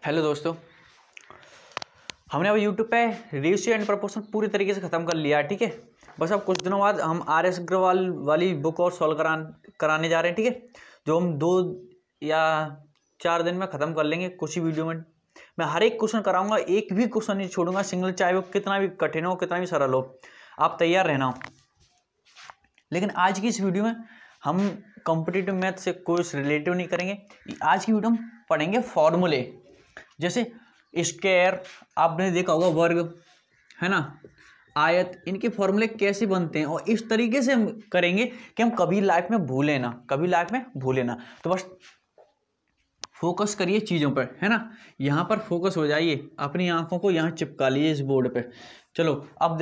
Hello दोस्तों, हमने अब यूट्यूब पे रेशियो एंड प्रोपोर्शन पूरी तरीके से ख़त्म कर लिया है। ठीक है, बस अब कुछ दिनों बाद हम RS अग्रवाल वाली बुक और सॉल्व कराने जा रहे हैं। ठीक है, जो हम 2 या 4 दिन में ख़त्म कर लेंगे कुछ ही वीडियो में। मैं हर एक क्वेश्चन कराऊंगा, एक भी क्वेश्चन नहीं छोड़ूंगा सिंगल, चाहे वो कितना भी कठिन हो कितना भी सरल हो, आप तैयार रहना। लेकिन आज की इस वीडियो में हम कॉम्पिटिटिव मैथ से कोई रिलेटिव नहीं करेंगे। आज की वीडियो हम पढ़ेंगे फॉर्मूले, जैसे स्क्वायर, आपने देखा होगा वर्ग, है ना, आयत, इनके फॉर्मूले कैसे बनते हैं और इस तरीके से हम करेंगे कि हम कभी लाइफ में भूलें ना, कभी लाइफ में भूलें ना। तो बस फोकस करिए चीज़ों पर, है ना, यहाँ पर फोकस हो जाइए, अपनी आंखों को यहाँ चिपका लीजिए इस बोर्ड पे। चलो अब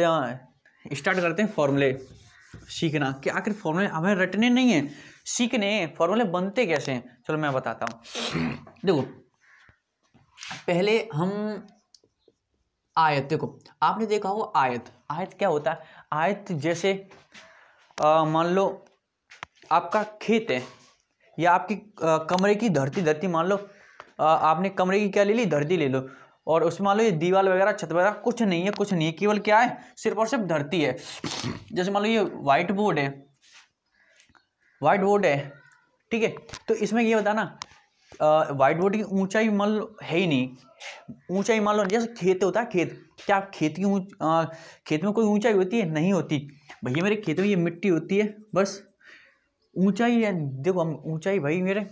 स्टार्ट करते हैं फॉर्मूले सीखना कि आखिर फॉर्मूले हमें रटने नहीं है, सीखने हैं फॉर्मूले बनते कैसे हैं। चलो मैं बताता हूँ। देखो पहले हम आयत, देखो आपने देखा होगा आयत, आयत क्या होता है। आयत जैसे मान लो आपका खेत है या आपकी कमरे की धरती मान लो आपने कमरे की क्या ले ली, धरती ले लो, और उसमें मान लो ये दीवार वगैरह छत वगैरह कुछ नहीं है, केवल क्या है, सिर्फ और सिर्फ धरती है। जैसे मान लो ये व्हाइट बोर्ड है, ठीक है, तो इसमें ये बताना व्हाइट बोर्ड की ऊंचाई मान लो है ही नहीं, ऊंचाई मान लो जैसे खेत होता है, खेत, क्या खेत में कोई ऊंचाई होती है? नहीं होती भैया। मेरे खेत में ये मिट्टी होती है, बस ऊंचाई है। देखो हम ऊंचाई भाई मेरे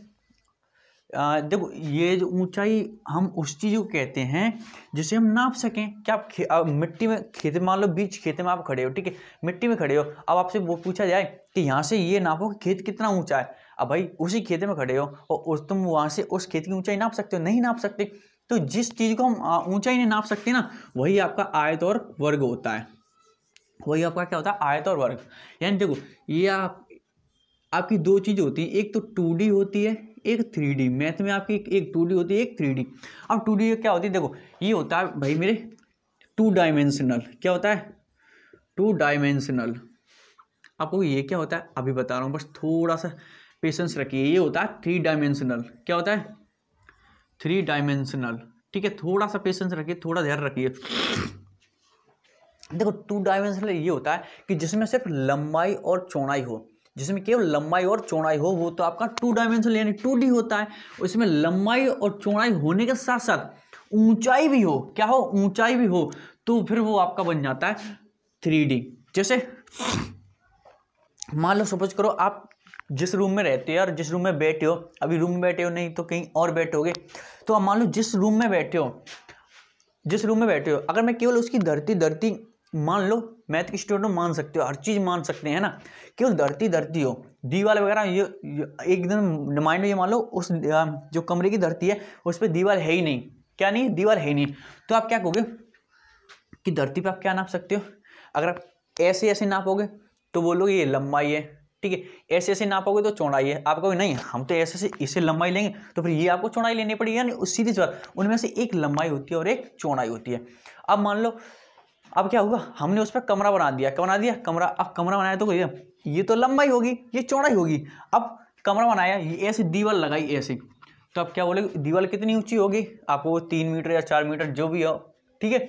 देखो ये जो ऊंचाई हम उस चीज़ को कहते हैं जिसे हम नाप सकें। क्या आप मिट्टी में, खेत में मान लो बीच खेत में आप खड़े हो, ठीक है, मिट्टी में खड़े हो, अब आपसे वो पूछा जाए कि यहाँ से ये नापो कि खेत कितना ऊंचा है। अब भाई उसी खेत में खड़े हो और तुम वहाँ से उस खेत की ऊंचाई नाप सकते हो? नहीं नाप सकते। तो जिस चीज़ को हम ऊंचाई नहीं नाप सकते ना, वही आपका आयत और वर्ग होता है। वही आपका क्या होता है, आयत और वर्ग। यानी देखो ये आपकी 2 चीज़ होती हैं, एक तो 2D होती है, एक 3D। मैथ में आपकी एक 2D होती है, एक 3D। अब 2D क्या होती है, देखो ये होता है भाई मेरे 2 डायमेंशनल। क्या होता है? 2 डायमेंशनल। आपको ये क्या होता है अभी बता रहा हूँ, बस थोड़ा सा पेशेंस रखिए। ये होता है 3 डायमेंशनल। क्या होता है? 3 डायमेंशनल। ठीक है, थोड़ा सा पेशेंस रखिए, थोड़ा ध्यान रखिए। देखो 2 डायमेंशनल ये होता है कि जिसमें सिर्फ लंबाई और चौड़ाई हो, जिसमें केवल लंबाई और चौड़ाई हो, वो तो आपका 2 डायमेंशनल यानी 2D होता है। उसमें लंबाई और चौड़ाई होने के साथ साथ ऊंचाई भी हो, क्या हो, ऊंचाई भी हो, तो फिर वो आपका बन जाता है 3D। जैसे मान लो सपोज करो आप जिस रूम में रहते हो और जिस रूम में बैठे हो, अभी रूम में बैठे हो नहीं तो कहीं और बैठोगे, तो आप मान लो जिस रूम में बैठे हो, अगर मैं केवल उसकी धरती मान लो, मैथ की स्टूडेंट मान सकते हो, हर चीज़ मान सकते हैं ना, केवल धरती हो, दीवार वगैरह ये एकदम माइंड में ये मान लो उस जो कमरे की धरती है उस पर दीवार है ही नहीं। क्या नहीं? दीवार है ही नहीं। तो आप क्या कहोगे कि धरती पे आप क्या नाप सकते हो? अगर आप ऐसे नापोगे तो बोलोगे ये लंबाई है, ठीक है, ऐसे नापोगे तो चौड़ाई है। आप कहोगे नहीं हम तो ऐसे इसे लंबाई लेंगे, तो फिर ये आपको चौड़ाई लेनी पड़ेगी। यानी सीधी सी बात, उनमें से एक लंबाई होती है और एक चौड़ाई होती है। अब मान लो अब क्या होगा, हमने उस पर कमरा बना दिया, कमरा। अब कमरा बनाया तो ये तो लंबाई होगी, ये चौड़ाई होगी। अब कमरा बनाया, ये ऐसे दीवार लगाई ऐसे, तो अब क्या बोलेगे, दीवार कितनी ऊंची होगी? आपको 3 मीटर या 4 मीटर जो भी हो, ठीक है।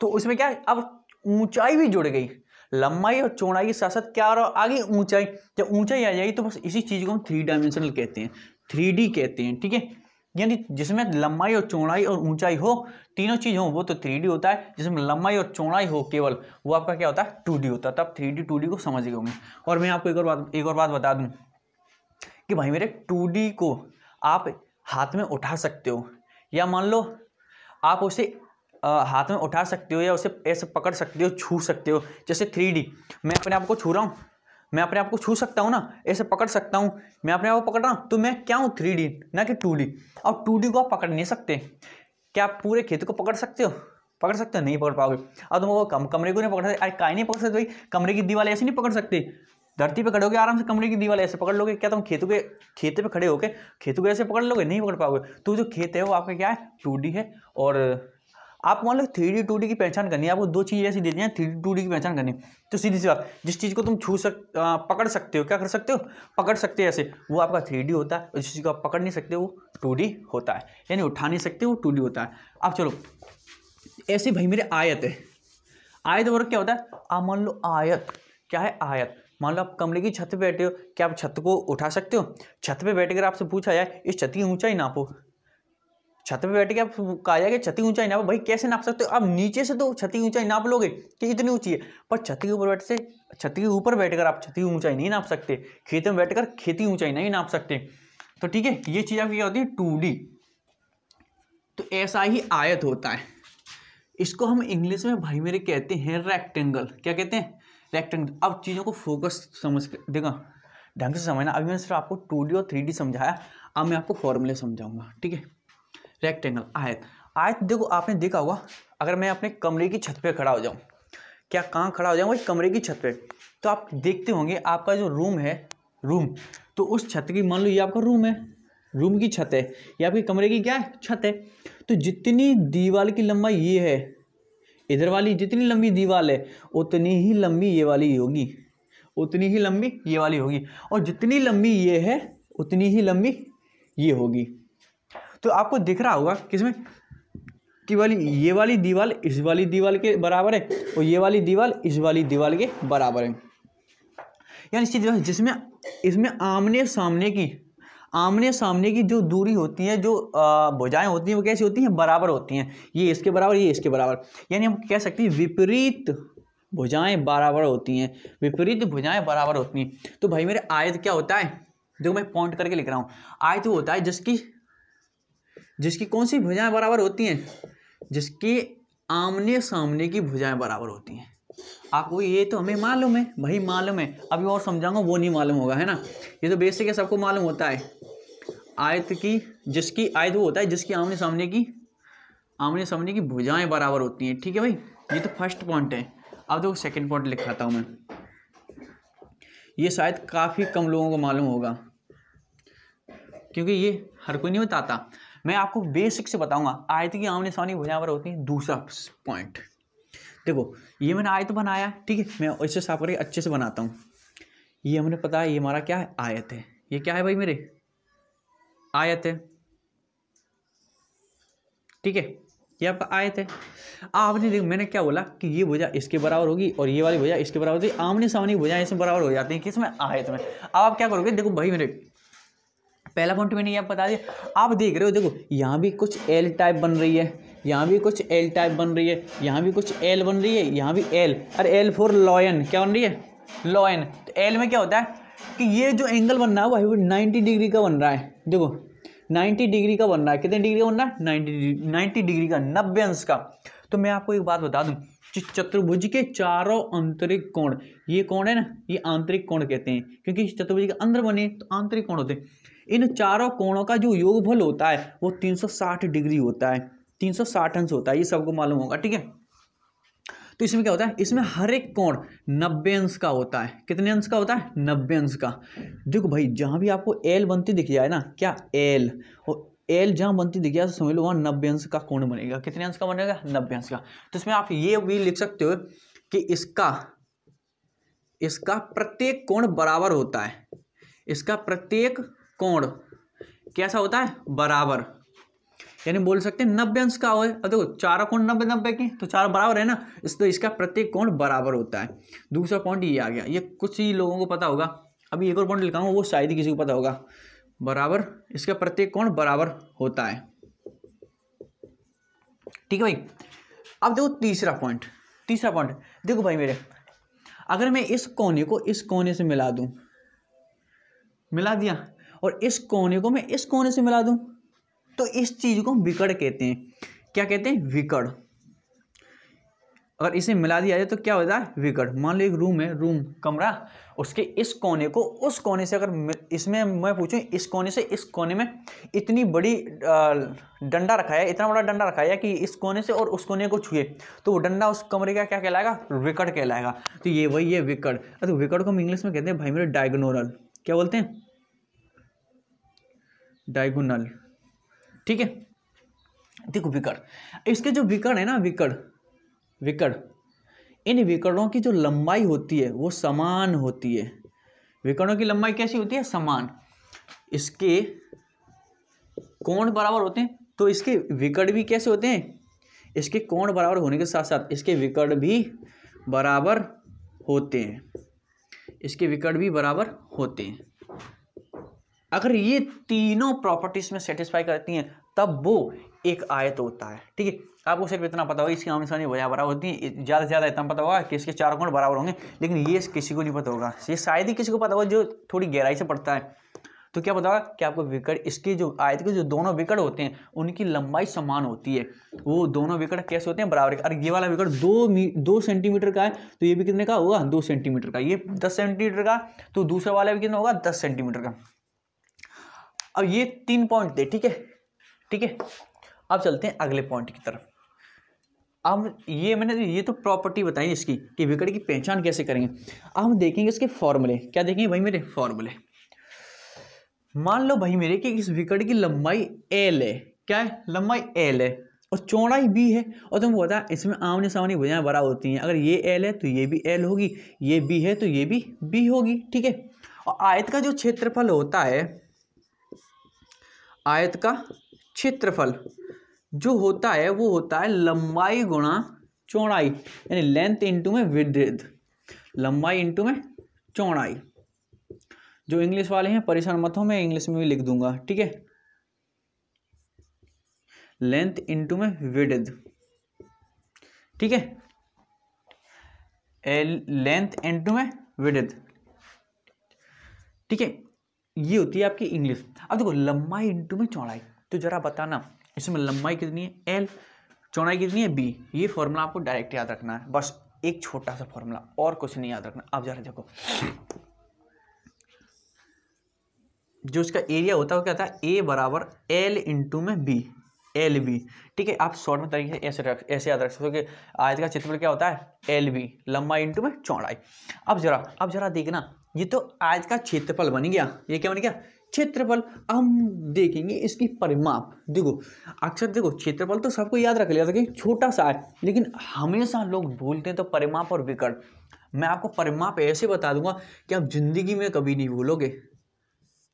तो उसमें क्या है, अब ऊंचाई भी जुड़ गई, लंबाई और चौड़ाई के साथ साथ क्या आ गई, ऊंचाई। जब ऊंचाई आ जाएगी तो बस इसी चीज को हम 3 डायमेंशनल कहते हैं, 3D कहते हैं, ठीक है। यानी जिसमें लंबाई और चौड़ाई और ऊंचाई हो, तीनों चीज हो, वो तो 3D होता है। जिसमें लंबाई और चौड़ाई हो केवल, वो आपका क्या होता है, 2D होता है। तब 3D 2D को समझ गए होंगे। और मैं आपको एक और बात बता दूं कि भाई मेरे 2D को आप हाथ में उठा सकते हो, या मान लो आप उसे हाथ में उठा सकते हो या उसे ऐसे पकड़ सकते हो, छू सकते हो। जैसे 3D, मैं अपने आप को छू रहा हूँ, मैं अपने आप को छू सकता हूँ ना, ऐसे पकड़ सकता हूँ, मैं अपने आप को पकड़ रहा हूँ, तो मैं क्या हूँ, 3D ना कि 2D। अब 2D को आप पकड़ नहीं सकते। क्या आप पूरे खेत को पकड़ सकते हो? नहीं पकड़ पाओगे। अब तुम वो कमरे को नहीं पकड़ सकते। अरे काहे नहीं पकड़ सकते भाई, कमरे की दीवार ऐसे नहीं पकड़ सकते। धरती पे खड़े होगे आराम से कमरे की दीवार ऐसे पकड़ लोगे। क्या तुम खेत पे खड़े होके खेतों को ऐसे पकड़ लोगे? नहीं पकड़ पाओगे। तो जो खेत है वो आपका क्या है, 2D है, और आप मान लो 3D 2D की पहचान करनी है, आपको दो चीज़ ऐसी देती हैं 3D 2D की पहचान करनी, तो सीधी सी बात, जिस चीज़ को तुम पकड़ सकते हो, क्या कर सकते हो, पकड़ सकते हो ऐसे, वो आपका 3D होता है, और जिस चीज़ को आप पकड़ नहीं सकते वो 2D होता है, यानी उठा नहीं सकते वो 2D होता है। अब चलो ऐसे भाई मेरे आयत है, आयत वर्ग क्या होता है, आप मान लो आयत क्या है, आयत, मान लो आप कमरे की छत पे बैठे हो, क्या आप छत को उठा सकते हो, छत पे बैठ कर आपसे पूछा जाए इस छत की ऊंचाई नापो, छत पे बैठ के आप कहा जाएगा छत की ऊंचाई नापो, भाई कैसे नाप सकते हो आप, नीचे से तो छत की ऊंचाई नाप लोगे कि इतनी ऊंची है, पर छत के ऊपर बैठ से छत के ऊपर बैठकर आप छत की ऊंचाई नहीं नाप सकते, खेत में बैठकर खेत की ऊंचाई नहीं नाप सकते। तो ठीक है, ये चीज आपकी क्या होती है 2D। तो ऐसा ही आयत होता है, इसको हम इंग्लिश में भाई मेरे कहते हैं रेक्टेंगल, क्या कहते हैं, रेक्टेंगल। अब चीज़ों को फोकस समझ के देखो, ढंग से समझना, अभी मैंने सिर्फ आपको 2D और 3D समझाया, अब मैं आपको फॉर्मूले समझाऊंगा, ठीक है। रेक्टेंगल, आयत, आयत देखो आपने देखा होगा, अगर मैं अपने कमरे की छत पे खड़ा हो जाऊं, क्या कहाँ खड़ा हो जाऊं, भाई कमरे की छत पे, तो आप देखते होंगे आपका जो रूम है, रूम, तो उस छत की, मान लो ये आपका रूम है, रूम की छत है, ये आपके कमरे की क्या है, छत है, तो जितनी दीवार की लंबाई ये है, इधर वाली जितनी लंबी दीवार है उतनी ही लंबी ये वाली होगी, उतनी ही लंबी ये वाली होगी, और जितनी लंबी ये है उतनी ही लंबी ये होगी। तो आपको दिख रहा होगा किसमें कि ये वाली दीवार इस वाली दीवार के बराबर है, और ये वाली दीवार इस वाली दीवार के बराबर है, यानी सीधी जिसमें इसमें आमने सामने की जो दूरी होती है, जो भुजाएं होती हैं, वो कैसी होती हैं, बराबर होती हैं, ये इसके बराबर, ये इसके बराबर, यानी हम कह सकते हैं विपरीत भुजाएं बराबर होती हैं, विपरीत भुजाएं बराबर होती हैं। तो भाई मेरे आयत क्या होता है, देखो मैं पॉइंट करके लिख रहा हूँ, आयत वो होता है जिसकी कौन सी भुजाएं बराबर होती हैं, जिसकी आमने सामने की भुजाएं बराबर होती हैं। आपको ये तो हमें मालूम है भाई, मालूम है, अभी और समझाऊंगा वो नहीं मालूम होगा, है ना, ये तो बेसिक है, सबको मालूम होता है। आयत की, जिसकी आयत वो होता है जिसकी आमने सामने की भुजाएं बराबर होती हैं, ठीक है भाई, ये तो फर्स्ट पॉइंट है। अब देखो सेकंड पॉइंट लिखाता हूं मैं, ये शायद काफ़ी कम लोगों को मालूम होगा, क्योंकि ये हर कोई नहीं बताता, मैं आपको बेसिक से बताऊंगा। आयत की आमने सामने भुजाएं बराबर होती हैं। दूसरा पॉइंट देखो, ये मैंने आयत बनाया, ठीक है, मैं इससे साफ करके अच्छे से बनाता हूँ। ये हमने पता है ये हमारा क्या है, आयत है, ये क्या है भाई मेरे, आयत है, ठीक है, ये आपका आयत है। आपने देखो मैंने क्या बोला कि ये भुजा इसके बराबर होगी और ये वाली भुजा इसके बराबर होगी, आमने सामने भुजा इसमें बराबर हो जाती है, किसमें, आयत में। अब आप क्या करोगे, देखो भाई मेरे पहला पॉइंट मैंने ये बता दिया, आप देख रहे हो, देखो यहाँ भी कुछ एल टाइप बन रही है, यहाँ भी कुछ एल टाइप बन रही है, यहाँ भी कुछ एल बन रही है, यहाँ भी एल, अरे एल फॉर लॉयन, क्या बन रही है, लॉयन। तो एल में क्या होता है कि ये जो एंगल बन रहा है वो 90 डिग्री का बन रहा है, देखो 90 डिग्री का बन रहा है, कितने डिग्री का बन रहा है, 90 डिग्री का, 90 अंश का। तो मैं आपको एक बात बता दूं, चतुर्भुज के चारों आंतरिक कोण, ये कोण है ना, ये आंतरिक कोण कहते हैं, क्योंकि चतुर्भुज के अंदर बने तो आंतरिक कोण होते हैं। इन चारों कोणों का जो योगफल होता है वो 360 डिग्री होता है, 360 अंश होता है, ये सबको मालूम होगा, ठीक है। तो इसमें क्या होता है, इसमें हर एक कोण 90 अंश का होता है, कितने अंश का होता है, 90 अंश का। देखो भाई जहां भी आपको एल बनती दिख जाए ना, क्या एल, और एल जहां बनती दिख जाए तो समझ लो वहां 90 अंश का कोण बनेगा, कितने अंश का बनेगा, 90 अंश का। तो इसमें आप ये भी लिख सकते हो कि इसका प्रत्येक कोण बराबर होता है, इसका प्रत्येक कोण कैसा होता है, बराबर, यानी बोल सकते हैं 90 अंश का हो। अब देखो चारों कोण 90 की, तो चारों बराबर है ना, तो इसका प्रत्येक कोण बराबर होता है। दूसरा पॉइंट ये आ गया, ये कुछ ही लोगों को पता होगा। अभी एक और पॉइंट लिखाऊंगा वो शायद ही किसी को पता होगा, बराबर, इसका प्रत्येक कोण बराबर होता है, ठीक है भाई। अब देखो तीसरा पॉइंट देखो भाई मेरे, अगर मैं इस कोने को इस कोने से मिला दूं, मिला दिया, और इस कोने को मैं इस कोने से मिला दूं, तो इस चीज को विकर्ण कहते हैं, क्या कहते हैं, विकर्ण। अगर इसे मिला दिया जाए तो क्या होता है, विकर्ण। मान लो एक रूम है, रूम कमरा, उसके इस कोने को उस कोने से, अगर इसमें मैं पूछूं इस कोने से इस कोने में इतनी बड़ी डंडा रखा है, इतना बड़ा डंडा रखा है कि इस कोने से और उस कोने को छुए, तो वो डंडा उस कमरे का क्या कहलाएगा, विकर्ण कहलाएगा। तो ये वही है विकर्ण। तो विकर्ण को हम इंग्लिश में कहते हैं भाई मेरे डायगोनल, क्या बोलते हैं, डायगोनल, ठीक है। देखो विकर्ण, इसके जो विकर्ण है ना, विकर्ण, इन विकर्णों की जो लंबाई होती है वो समान होती है। विकर्णों की लंबाई कैसी होती है? समान। इसके कोण बराबर होते हैं, तो इसके विकर्ण भी कैसे होते हैं? इसके कोण बराबर होने के साथ साथ इसके विकर्ण भी बराबर होते हैं। इसके विकर्ण भी बराबर होते हैं। अगर ये तीनों प्रॉपर्टीज में सेटिस्फाई करती हैं तब वो एक आयत होता है। ठीक है, आपको सिर्फ इतना पता होगा इसकी आमने सामने भुजाएं बराबर होती हैं, ज़्यादा से ज़्यादा इतना पता होगा कि इसके चारों कोण बराबर होंगे, लेकिन ये किसी को नहीं पता होगा। ये शायद ही किसी को पता होगा जो थोड़ी गहराई से पढ़ता है। तो क्या पता होगा कि आपको विकर्ण, इसकी जो आयत के जो दोनों विकर्ण होते हैं उनकी लंबाई समान होती है। वो दोनों विकर्ण कैसे होते हैं? बराबर। अरे ये वाला विकर्ण 2 सेंटीमीटर का है तो ये भी कितने का होगा? 2 सेंटीमीटर का। ये 10 सेंटीमीटर का, तो दूसरा वाला भी कितना होगा? 10 सेंटीमीटर का। अब ये 3 पॉइंट थे। ठीक है, ठीक है। अब चलते हैं अगले पॉइंट की तरफ। अब ये मैंने ये तो प्रॉपर्टी बताई इसकी कि विकर्ण की पहचान कैसे करेंगे। अब हम देखेंगे इसके फॉर्मूले। क्या देखेंगे भाई मेरे? फॉर्मूले। मान लो भाई मेरे कि इस विकर्ण की लंबाई L है। क्या है? लंबाई L है और चौड़ाई B है, और तुमको पता है इसमें आमने सामने भुजाएं बराबर होती हैं। अगर ये L है तो ये भी L होगी, ये B है तो ये भी B होगी। ठीक है, और आयत का जो क्षेत्रफल होता है, आयत का क्षेत्रफल जो होता है वो होता है लंबाई गुणा चौड़ाई, यानी लेंथ इंटू में विड्थ, लंबाई इंटू में चौड़ाई। जो इंग्लिश वाले हैं परेशान मत हो, मैं इंग्लिश में भी लिख दूंगा। ठीक है, लेंथ इंटू में विड्थ। ठीक है, लेंथ इंटू में विड्थ। ठीक है, ये होती है आपकी इंग्लिश। अब देखो लंबाई इंटू में चौड़ाई, तो जरा बताना इसमें लंबाई कितनी है? L, चौड़ाई कितनी है? B। ये फॉर्मूला आपको डायरेक्ट याद रखना है, बस एक छोटा सा फॉर्मूला, और कुछ नहीं याद रखना। अब जरा देखो जो इसका एरिया होता है वो क्या था? A बराबर L इंटू में B, LB। ठीक है, आप शॉर्ट में तरीके से ऐसे याद रख सकते हो कि आयत का क्षेत्रफल क्या होता है? LB, लंबाई इंटू में चौड़ाई। अब जरा देखना, ये तो आयत का क्षेत्रफल बन गया। ये क्या बन गया? क्षेत्रफल। अब हम देखेंगे इसकी परिमाप। देखो अक्सर देखो क्षेत्रफल तो सबको याद रख लिया था कि छोटा सा है, लेकिन हमेशा लोग भूलते हैं तो परिमाप और विकर्ण। मैं आपको परिमाप ऐसे बता दूंगा कि आप जिंदगी में कभी नहीं भूलोगे,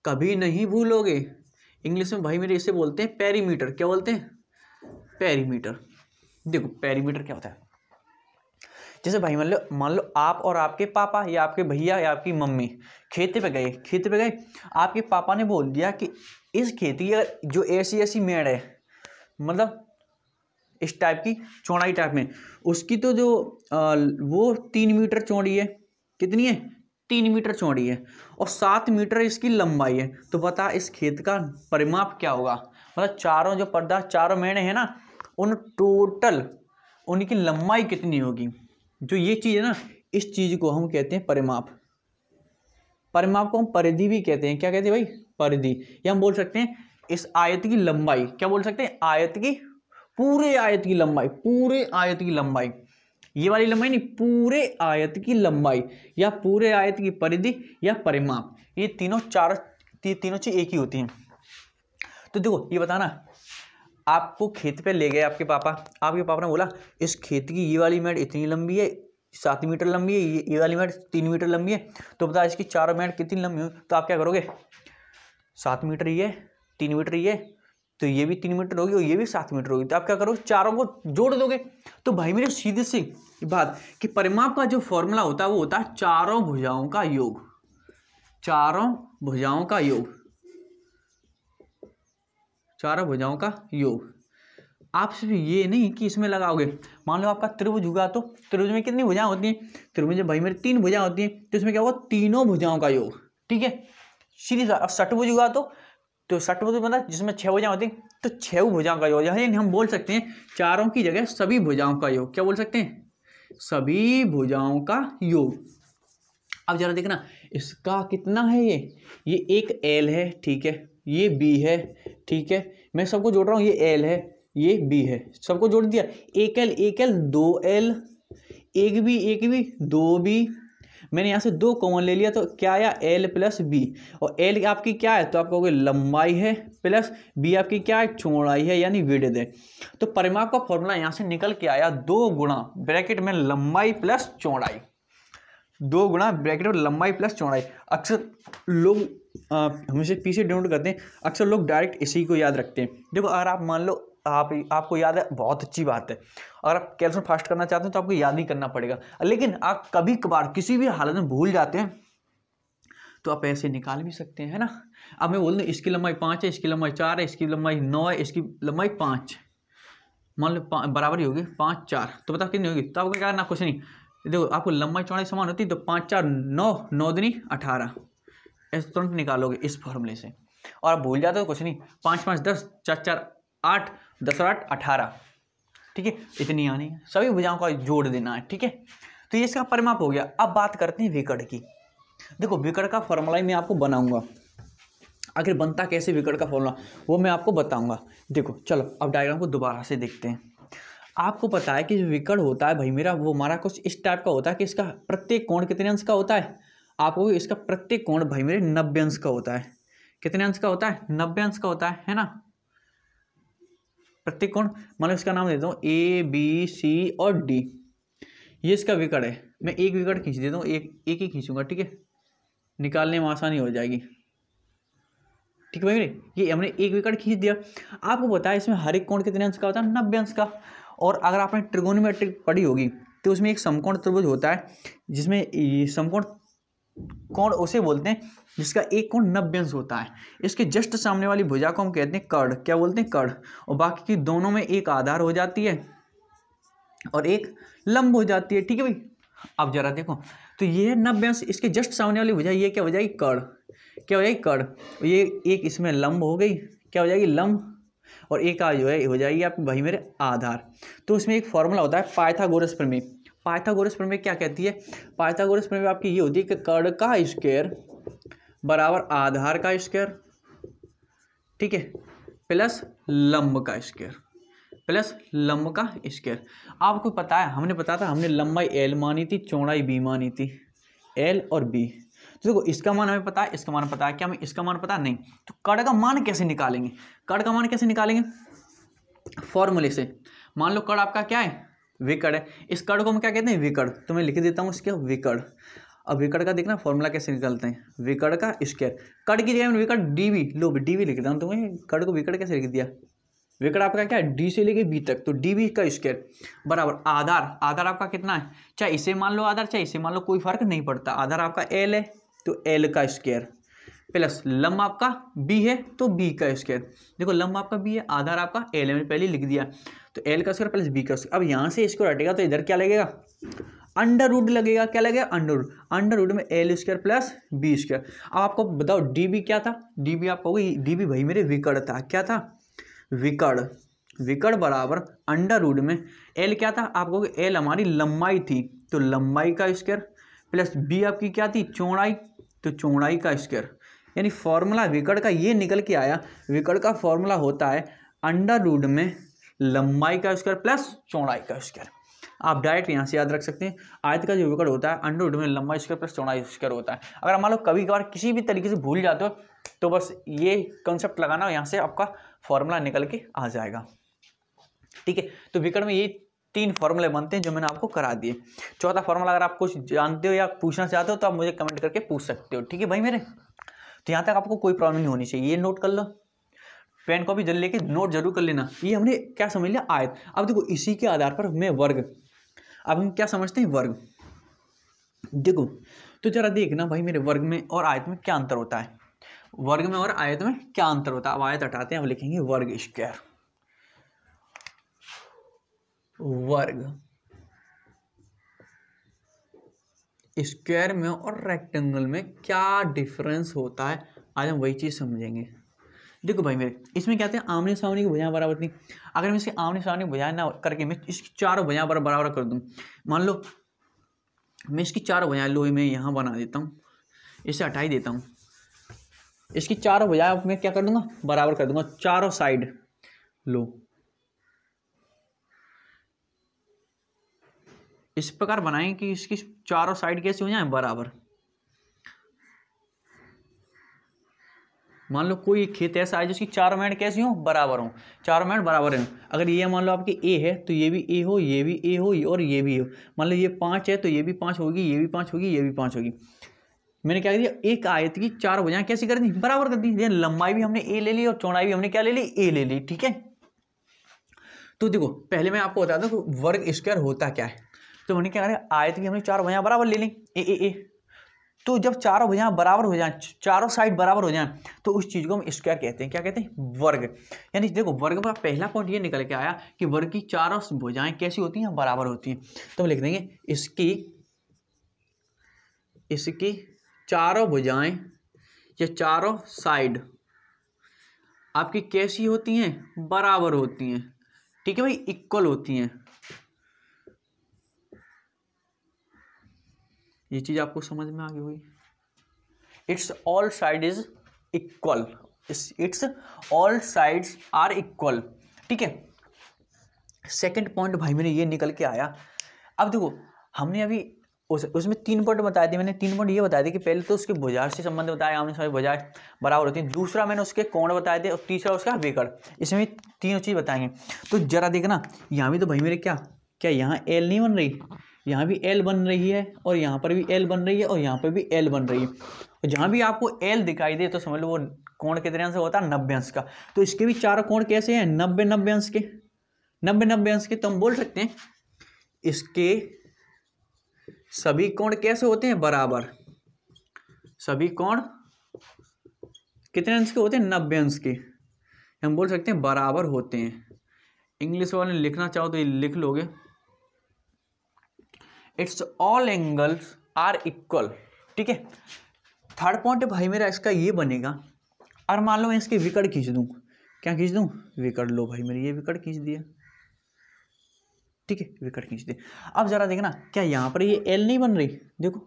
कभी नहीं भूलोगे। इंग्लिश में भाई मेरे इसे बोलते हैं पेरीमीटर। क्या बोलते हैं? पेरीमीटर। देखो पेरीमीटर क्या होता है? जैसे भाई मान लो आप और आपके पापा या आपके भैया या आपकी मम्मी खेत पे गए। आपके पापा ने बोल दिया कि इस खेती की जो ऐसी मेड़ है, मतलब इस टाइप की चौड़ाई टाइप में, उसकी तो जो वो 3 मीटर चौड़ी है। कितनी है? 3 मीटर चौड़ी है और 7 मीटर इसकी लंबाई है। तो बता इस खेत का परिमाप क्या होगा? मतलब चारों जो पर्दा, चारों मेड़े हैं ना, उन टोटल उनकी लंबाई कितनी होगी? जो ये चीज़ है ना, इस चीज़ को हम कहते हैं परिमाप। परिमाप को हम परिधि भी कहते हैं। क्या कहते हैं भाई? परिधि। या हम बोल सकते हैं इस आयत की लंबाई। क्या बोल सकते हैं? पूरे आयत की लंबाई, पूरे आयत की लंबाई। ये वाली लंबाई नहीं, पूरे आयत की लंबाई या पूरे आयत की परिधि या परिमाप। ये तीनों चीज एक ही होती हैं। तो देखो ये बताना, आपको खेत पे ले गए आपके पापा ने बोला इस खेत की ये वाली मेड़ इतनी लंबी है, 7 मीटर लंबी है, ये वाली मेड़ 3 मीटर लंबी है, तो बता इसकी चारों मेड़ कितनी लंबी हो? तो आप क्या करोगे? 7 मीटर ये, 3 मीटर ये, तो ये भी 3 मीटर होगी और ये भी 7 मीटर होगी। तो आप क्या करोगे? चारों को जोड़ दोगे। तो भाई मेरे सीधे सी बात कि परिमाप का जो फॉर्मूला होता है वो होता है चारों भुजाओं का योग। चारों भुजाओं का योग, चारों भुजाओं का योग। आप सिर्फ ये नहीं कि इसमें लगाओगे, मान लो आपका त्रिभुज होगा तो त्रिभुज में कितनी भुजाएं होती हैं? त्रिभुज में भाई मेरे 3 भुजाएं होती हैं, तो इसमें क्या होगा? तीनों भुजाओं का योग। ठीक है, सीधी षटभुज होगा तो षटभुज मतलब जिसमें 6 भुजाएं होती हैं, तो 6 भुजाओं का योग। यानी हम बोल सकते हैं चारों की जगह सभी भुजाओं का योग। क्या बोल सकते हैं? सभी भुजाओं का योग। अब जरा देखना इसका कितना है। ये एक L है, ठीक है, ये B है, ठीक है, मैं सबको जोड़ रहा हूँ। ये L है, ये B है, सबको जोड़ दिया। एक L 2L, एक B 2B, मैंने यहाँ से 2 कॉमन ले लिया तो क्या आया L प्लस बी, और L आपकी क्या है तो आप कहोगे लंबाई है, प्लस बी आपकी क्या है चौड़ाई है यानी विड्थ है। तो परिमाप का फॉर्मूला यहाँ से निकल के आया 2 गुणा ब्रैकेट में लंबाई प्लस चौड़ाई, 2 गुणा ब्रैकेट में लंबाई प्लस चौड़ाई। अक्सर लोग हमेशा पीछे डिनोट करते हैं, अक्सर लोग डायरेक्ट इसी को याद रखते हैं। देखो अगर आप मान लो आपको याद है, बहुत अच्छी बात है, अगर आप कैल्कुलेशन फास्ट करना चाहते हैं तो आपको याद ही करना पड़ेगा, लेकिन आप कभी कभार किसी भी हालत में भूल जाते हैं तो आप ऐसे निकाल भी सकते हैं, है ना। अब मैं बोल दूँ इसकी लंबाई 5 है, इसकी लंबाई 4 है, इसकी लंबाई 9 है, इसकी लंबाई 5, मान लो बराबर ही होगी 5 4, तो बताओ कितनी होगी। तो आपको क्या करना, कुछ नहीं, देखो आपको लंबाई चौड़ाई समान होती है तो 5 4 9, 9 दूनी 18, ऐसे तुरंत निकालोगे इस फॉर्मूले से। और आप भूल जाते हो कुछ नहीं, 5 5 10, 4 4 8, 10 और 8 18, ठीक है, इतनी आनी है, सभी भुजाओं का जोड़ देना है, ठीक है। तो ये इसका परिमाप हो गया। अब बात करते हैं विकर्ण की। देखो विकर्ण का फॉर्मूला मैं आपको बनाऊंगा, आखिर बनता कैसे विकर्ण का फॉर्मूला वो मैं आपको बताऊंगा। देखो चलो अब डायग्राम को दोबारा से देखते हैं। आपको पता है कि विकर्ण होता है भाई मेरा, वो हमारा कुछ इस टाइप का होता है कि इसका प्रत्येक कोण कितने अंश का होता है, आपको इसका प्रत्येक कोण भाई मेरे 90 अंश का होता है। कितने अंश का होता है, 90 अंश का होता है ना। प्रत्येक कोण, मान लो इसका नाम देता हूँ ABC और D, ये इसका विकर्ण है। मैं एक विकर्ण खींच देता हूँ, एक ही खींचूंगा, ठीक है, निकालने में आसानी हो जाएगी, ठीक है भाई मेरे। ये हमने एक विकर्ण खींच दिया। आपको पता है इसमें हर एक कोण कितने अंश का होता है, 90 अंश का। और अगर आपने ट्रिगोनोमेट्रिक पढ़ी होगी तो उसमें एक समकोण त्रिभुज होता है, जिसमें समकोण कोण उसे बोलते हैं जिसका एक कोण 90 अंश होता है। इसके जस्ट सामने वाली भुजा को हम कहते हैं कर्ण, क्या बोलते हैं कर्ण, और बाकी की दोनों में एक आधार हो जाती है और एक लंब हो जाती है, ठीक है भाई। अब जरा देखो, तो ये है 90 अंश, इसके जस्ट सामने वाली भुजा ये क्या हो जाएगी कर्ण, क्या हो जाएगी कर्ण। ये एक इसमें लंब हो गई, क्या हो जाएगी लंब, और एक आ जो है हो जाएगी आपकी भाई मेरे आधार। तो इसमें एक फॉर्मूला होता है पाइथागोरस प्रमेय। पाइथागोरस प्रमेय क्या कहती है, पाइथागोरस प्रमेय आपकी ये होती है कि कर्ण का स्क्वायर बराबर आधार का स्क्वायर, ठीक है, प्लस लंब का स्क्वायर, प्लस लंब का स्क्वायर। आपको पता है हमने बताया था, हमने लंबाई L मानी थी, चौड़ाई B मानी थी, L और B। तो देखो इसका मान हमें पता है, इसका मान पता है, क्या हमें इसका मान पता नहीं। तो कर्ण का मान कैसे निकालेंगे, कर्ण का मान कैसे निकालेंगे, फॉर्मूले से। मान लो कर्ण आपका क्या है विकर्ण है, इस कर्ण को हम क्या कहते हैं विकर्ण, तो मैं लिख देता हूँ इसके विकर्ण। अब विकर्ण का देखना फॉर्मूला कैसे निकालते हैं, विकर्ण का स्क्वायर, कर्ण की जगह में विकर्ण DB, लो DB लिख देता हूँ, तुम्हें कर्ण को विकर्ण कैसे लिख दिया, विकर्ण आपका क्या है D से लेके B तक, तो DB का स्क्वायर बराबर आधार, आधार आपका कितना है, चाहे इसे मान लो आधार चाहे इसे मान लो, कोई फर्क नहीं पड़ता, आधार आपका L है तो L का स्क्वायर, प्लस लंब आपका B है तो B का स्क्वायर। देखो लंब आपका B है, आधार आपका L है, मैंने पहले लिख दिया, तो L का स्क्वायर प्लस B का स्क्वायर। अब यहाँ से इसको हटेगा तो इधर क्या लगेगा, अंडर रूट लगेगा, क्या लगेगा अंडर रूट, अंडर रूट में L square plus B square. अब आपको बताओ DB क्या था, DB आपको होगी, DB भाई मेरे विकर्ण था, क्या था विकर्ण, विकर्ण बराबर अंडर रूट में L क्या था, आपको L हमारी लंबाई थी तो लंबाई का स्क्वायर, प्लस B आपकी क्या थी चौड़ाई, तो चौड़ाई का स्क्वायर। यानी फॉर्मूला विकर्ण का ये निकल के आया, विकर्ण का फॉर्मूला होता है अंडर रूट में लंबाई का स्क्वायर प्लस चौड़ाई का स्क्वायर। आप डायरेक्ट यहाँ से याद रख सकते हैं, आयत का जो विकर्ण होता है अंडर रूट में लंबाई स्क्वायर प्लस चौड़ाई स्क्वायर होता है। अगर मान लो कभी कभार किसी भी तरीके से भूल जाते हो तो बस ये कंसेप्ट लगाना, यहाँ से आपका फॉर्मूला निकल के आ जाएगा, ठीक है। तो विकर्ण में ये 3 फॉर्मूले बनते हैं जो मैंने आपको करा दिए। चौथा फॉर्मूला अगर आप कुछ जानते हो या पूछना चाहते हो तो आप मुझे कमेंट करके पूछ सकते हो, ठीक है भाई मेरे। तो यहाँ तक आपको कोई प्रॉब्लम नहीं होनी चाहिए, ये नोट कर लो, पेन कॉपी जल्दी लेके नोट जरूर कर लेना। ये हमने क्या समझ लिया आयत। अब देखो इसी के आधार पर मैं वर्ग, अब हम क्या समझते हैं वर्ग। देखो तो जरा देखना भाई मेरे वर्ग में और आयत में क्या अंतर होता है, वर्ग में और आयत में क्या अंतर होता है। अब आयत हटाते हैं, अब लिखेंगे वर्ग स्क्वायर, वर्ग स्क्वायर में और रेक्टेंगल में क्या डिफरेंस होता है, आज हम वही चीज समझेंगे। देखो भाई मेरे इसमें क्या थे, आमने सामने की भुजाएं बराबर थी। अगर मैं इसके आमने सामने की भुजाएं ना करके मैं इसकी चारों भुजाएं बराबर कर दूं, मान लो मैं इसकी चारों भुजाएं, लो मैं यहाँ बना देता हूँ, इसे हटा ही देता हूँ, इसकी चारों भुजाएं मैं क्या कर दूंगा बराबर कर दूंगा, चारों साइड लो इस प्रकार बनाएं कि इसकी चारों साइड कैसे हो जाए बराबर। मान लो कोई खेत ऐसा है जिसकी चारों मेड़ कैसी हो बराबर हो, चारों मेड़ बराबर है। अगर ये मान लो आपकी ए है तो ये भी ए हो, ये भी ए हो और ये भी हो। मान लो ये 5 है तो ये भी 5 होगी, ये भी 5 होगी, ये भी 5 होगी। मैंने क्या कर दिया, एक आयत की चार भुजाएं कैसी कर दी बराबर कर दी। लंबाई भी हमने ए ले ली और चौड़ाई भी हमने क्या ले ली ए ले ली। ठीक है, तो देखो पहले मैं आपको बता दूं कि वर्ग स्क्वायर होता क्या है। तो हमने क्या करें, आयत की हमने चार भुजाएं बराबर ले ली ए ए ए। तो जब चारों भुजाएं बराबर हो जाएं, चारों साइड बराबर हो जाएं, तो उस चीज को हम स्क्वायर कहते हैं। क्या कहते हैं, वर्ग। यानी देखो वर्ग का पहला पॉइंट ये निकल के आया कि वर्ग की चारों भुजाएं कैसी होती हैं बराबर होती हैं। तो हम लिख देंगे इसकी चारों भुजाएं या चारों साइड आपकी कैसी होती हैं बराबर होती हैं। ठीक है भाई, इक्वल होती हैं। ये चीज आपको समझ में आ गई हुई। It's all side is equal, it's all sides are equal. ठीक है, सेकंड पॉइंट भाई मेरे ये निकल के आया। अब देखो हमने अभी उसमें 3 पॉइंट बताए थे। मैंने 3 पॉइंट ये बताए थे कि पहले तो उसके भुजा से संबंध बताया, आमने सामने भुजाएं बराबर होती हैं। दूसरा मैंने उसके कोण बताए थे और तीसरा उसका विकर्ण। इसमें तीनों चीज बताएंगे। तो जरा देखना यहाँ भी तो भाई मेरे क्या यहाँ एल नहीं बन रही, यहाँ भी एल बन रही है और यहाँ पर भी एल बन रही है और यहाँ पर भी एल बन रही है। और जहाँ भी आपको एल दिखाई दे तो समझ लो वो कोण कितने अंश होता है 90 अंश का। तो इसके भी चारों कोण कैसे हैं 90 अंश के, 90 अंश के। तो हम बोल सकते हैं इसके सभी कोण कैसे होते हैं बराबर। सभी कोण कितने अंश के होते हैं 90 अंश के। हम बोल सकते हैं बराबर होते हैं। इंग्लिश वाले लिखना चाहो तो ये लिख लोगे, it's all angles are equal. ठीक है, थर्ड पॉइंट भाई मेरा इसका ये बनेगा, और मान लो मैं इसके विकर्ण खींच दूं। क्या खींच दूं, विकर्ण। लो भाई मेरे ये विकर्ण खींच दिया। ठीक है, विकर्ण खींच दे। अब जरा देखना क्या यहाँ पर ये एल नहीं बन रही। देखो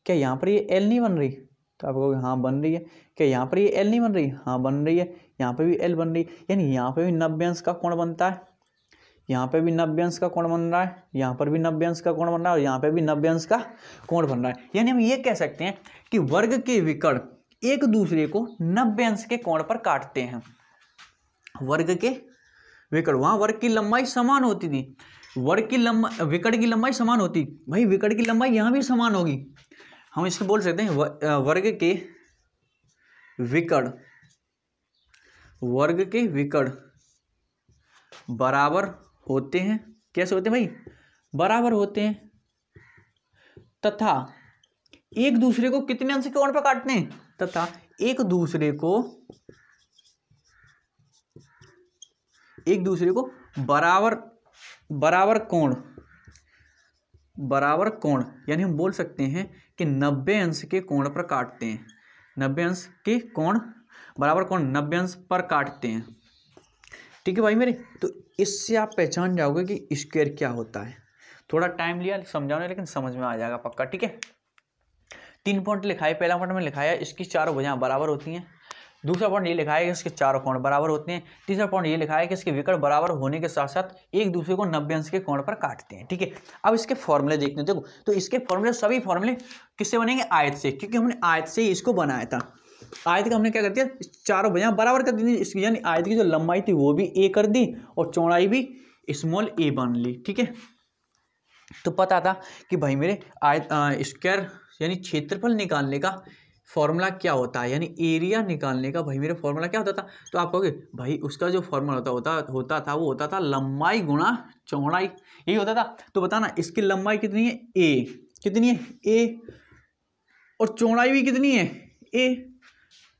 क्या यहाँ पर ये एल नहीं बन रही, तो आप कहोगे हाँ बन रही है। क्या यहाँ पर ये एल नहीं बन रही, हाँ बन रही है। यहाँ पे भी एल बन रही है, यानी यहाँ पे भी 90 अंश का कोण बनता है, यहाँ पे भी 90 अंश का कोण बन रहा है, यहाँ पर भी 90 अंश का कोण बन रहा है और यहाँ पे भी 90 अंश का कोण बन रहा है। यानी हम ये कह सकते हैं कि वर्ग के विकर्ण एक दूसरे को 90 अंश के कोण पर काटते हैं। वर्ग के विकर्ण, वहां वर्ग की लंबाई समान होती थी, वर्ग की लंबाई विकर्ण की लंबाई समान होती, भाई विकर्ण की लंबाई यहाँ भी समान होगी। हम इसको बोल सकते हैं वर्ग के विकर्ण, वर्ग के विकर्ण बराबर होते हैं। कैसे होते हैं भाई, बराबर होते हैं। तथा एक दूसरे को कितने अंश के कोण पर काटते हैं, तथा एक दूसरे को बराबर कोण यानी हम बोल सकते हैं कि 90 अंश के कोण पर काटते हैं। 90 अंश के कोण बराबर कोण 90 अंश पर काटते हैं। ठीक है भाई मेरे, तो इससे आप पहचान जाओगे कि स्क्वायर क्या होता है। थोड़ा टाइम लिया समझाने, लेकिन समझ में आ जाएगा पक्का। ठीक है, 3 पॉइंट लिखा है। पहला पॉइंट में लिखा है इसकी चारों भुजाएं बराबर होती हैं। दूसरा पॉइंट ये लिखा है कि इसके चारों कोण बराबर होते हैं। तीसरा पॉइंट ये लिखा है कि इसके विकर्ण बराबर होने के साथ साथ एक दूसरे को 90 अंश के कोण पर काटते हैं। ठीक है, अब इसके फॉर्मूले देखते हैं। देखो तो इसके फॉर्मूले, सभी फॉर्मूले किससे बनेंगे, आयत से, क्योंकि हमने आयत से ही इसको बनाया था। आयत का हमने क्या कर दिया, चारों भुजाएं बराबर कर दी, इसकी यानी आयत की जो लंबाई थी वो भी ए कर दी और चौड़ाई भी स्मॉल ए बन ली। ठीक है, तो पता था कि भाई मेरे आयत स्क्वायर यानी क्षेत्रफल निकालने का फॉर्मूला क्या होता है, यानी एरिया निकालने का भाई मेरा फॉर्मूला क्या होता था। तो आप कहोगे भाई उसका जो फॉर्मूला होता था लंबाई गुणा चौड़ाई, यही होता था। तो बताना इसकी लंबाई कितनी है, ए कितनी है, ए, और चौड़ाई भी कितनी है, ए।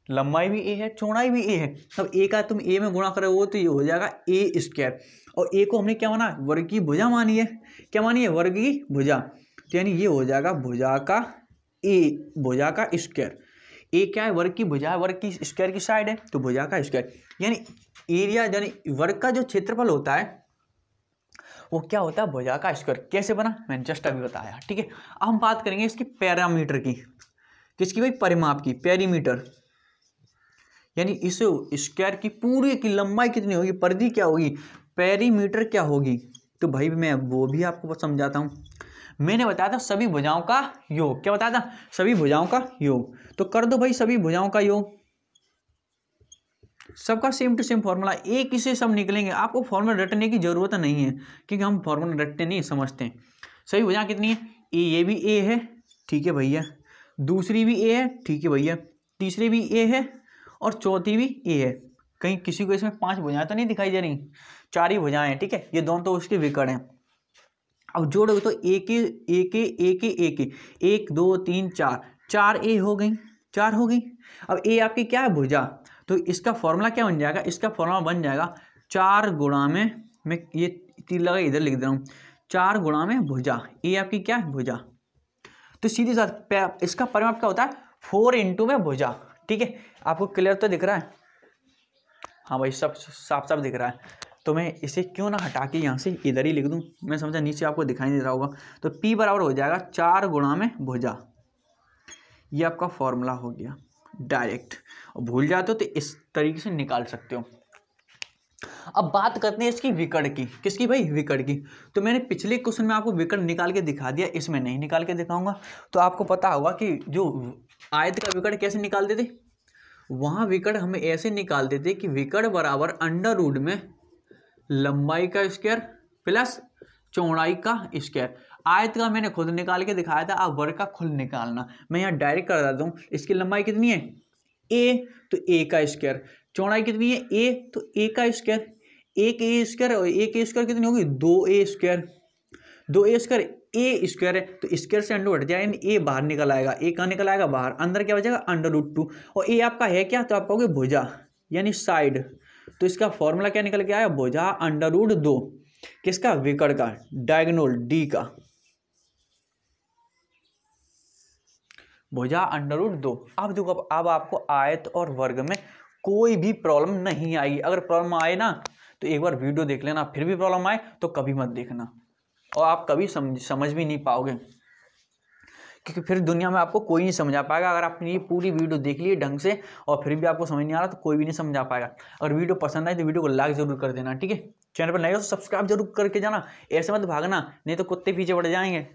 लंबाई भी ए है, चौड़ाई भी ए है। तब ए का तुम ए में गुणा करोगे तो ये हो जाएगा ए स्क्वायर। और ए को हमने क्या माना, वर्ग की भुजा मानी है। क्या मानी है, वर्ग की भुजा। तो यानी ये हो जाएगा भुजा का ए, भुजा का स्क्वायर। ए क्या है, वर्ग की भुजा है, वर्ग की स्क्वायर की साइड है, तो भुजा का स्क्वायर। यानी एरिया यानी वर्ग का जो क्षेत्रफल होता है वो क्या होता है, भुजा का स्क्वायर। कैसे बना, मैंने जस्ट अभी बताया। ठीक है, अब हम बात करेंगे इसकी पैरामीटर की। किसकी भाई, परिमाप की, पेरीमीटर। यानी इस स्क्वायर की पूरी की लंबाई कितनी होगी, परिधि क्या होगी, पेरीमीटर क्या होगी। तो भाई मैं वो भी आपको समझाता हूँ। मैंने बताया था सभी भुजाओं का योग, क्या बताया था? सभी भुजाओं का योग। तो कर दो भाई सभी भुजाओं का योग, सबका सेम टू सेम फॉर्मूला, एक ही से सब निकलेंगे। आपको फॉर्मूला रटने की जरूरत नहीं है, क्योंकि हम फॉर्मूला रटते नहीं, समझते हैं। सभी भुजाएं कितनी है? ये भी ए है, ठीक है भैया, दूसरी भी ए है, ठीक है भैया, तीसरी भी ए है, और चौथी भी ए है। कहीं किसी को इसमें 5 भुजाएं तो नहीं दिखाई दे रही? 4 ही भुजाएं हैं, ठीक है। ये दोनों तो उसके विकर्ण हैं। अब जोड़ोगे तो एक 1 2 3 4, 4 ए हो गई, 4 हो गई। अब ए आपकी क्या है? भुजा। तो इसका फॉर्मूला क्या बन जाएगा? इसका फॉर्मूला बन जाएगा 4 गुणा में, मैं ये तीर लगा इधर लिख दे रहा हूँ, 4 गुणा में भुजा। ए आपकी क्या है? भुजा। तो सीधी साथ इसका परिमाप क्या होता है? 4 इंटू में भुजा, ठीक है। आपको क्लियर तो दिख रहा है? हाँ भाई, सब साफ साफ दिख रहा है। तो मैं इसे क्यों ना हटा के यहाँ से इधर ही लिख दूँ, मैं समझा नीचे आपको दिखाई नहीं दे रहा होगा। तो P बराबर हो जाएगा 4 गुणा में भुजा। ये आपका फॉर्मूला हो गया डायरेक्ट। और भूल जाते हो तो इस तरीके से निकाल सकते हो। अब बात करते हैं इसकी विकर्ण की। किसकी भाई? विकर्ण की। तो मैंने पिछले क्वेश्चन में आपको विकर्ण निकाल के दिखा दिया, इसमें नहीं निकाल के दिखाऊंगा। तो आपको पता होगा कि जो आयत का विकर्ण कैसे निकालते थे, वहाँ विकर्ण हमें ऐसे निकालते थे कि विकर्ण बराबर अंडर रूट में लंबाई का स्क्वायर प्लस चौड़ाई का स्क्वायर। आयत का मैंने खुद निकाल के दिखाया था, आप वर्ग का खुद निकालना। मैं यहाँ डायरेक्ट कर देता हूँ। इसकी लंबाई कितनी है? ए, तो ए का स्क्वायर। चौड़ाई कितनी है? ए, तो ए का स्क्वायर। एक ए स्क्वायर और एक ए स्क्वायर कितनी होगी? 2a square. 2a स्क्वायर ए स्क्वायर है, तो स्क्वायर से अंडर हट जाएगा, यानी ए बाहर निकल आएगा। ए कहाँ निकल आएगा? बाहर। अंदर क्या बचेगा? Under root 2। और ए आपका है क्या? तो आप कहोगे भुजा, यानी साइड। तो इसका फॉर्मूला क्या निकल के आया? भुजा अंडर रूट 2। किसका? विकर्ण का, डायगोनल डी का। भुजा अंडर रूट 2। अब देखो, अब आपको आयत और वर्ग में कोई भी प्रॉब्लम नहीं आएगी। अगर प्रॉब्लम आए ना तो एक बार वीडियो देख लेना, फिर भी प्रॉब्लम आए तो कभी मत देखना, और आप कभी समझ भी नहीं पाओगे, क्योंकि फिर दुनिया में आपको कोई नहीं समझा पाएगा। अगर आपने ये पूरी वीडियो देख ली ढंग से और फिर भी आपको समझ नहीं आ रहा तो कोई भी नहीं समझा पाएगा। अगर वीडियो पसंद आए तो वीडियो को लाइक जरूर कर देना, ठीक है। चैनल पर नए हो तो सब्सक्राइब जरूर करके जाना, ऐसे मत भागना, नहीं तो कुत्ते पीछे पड़ जाएंगे।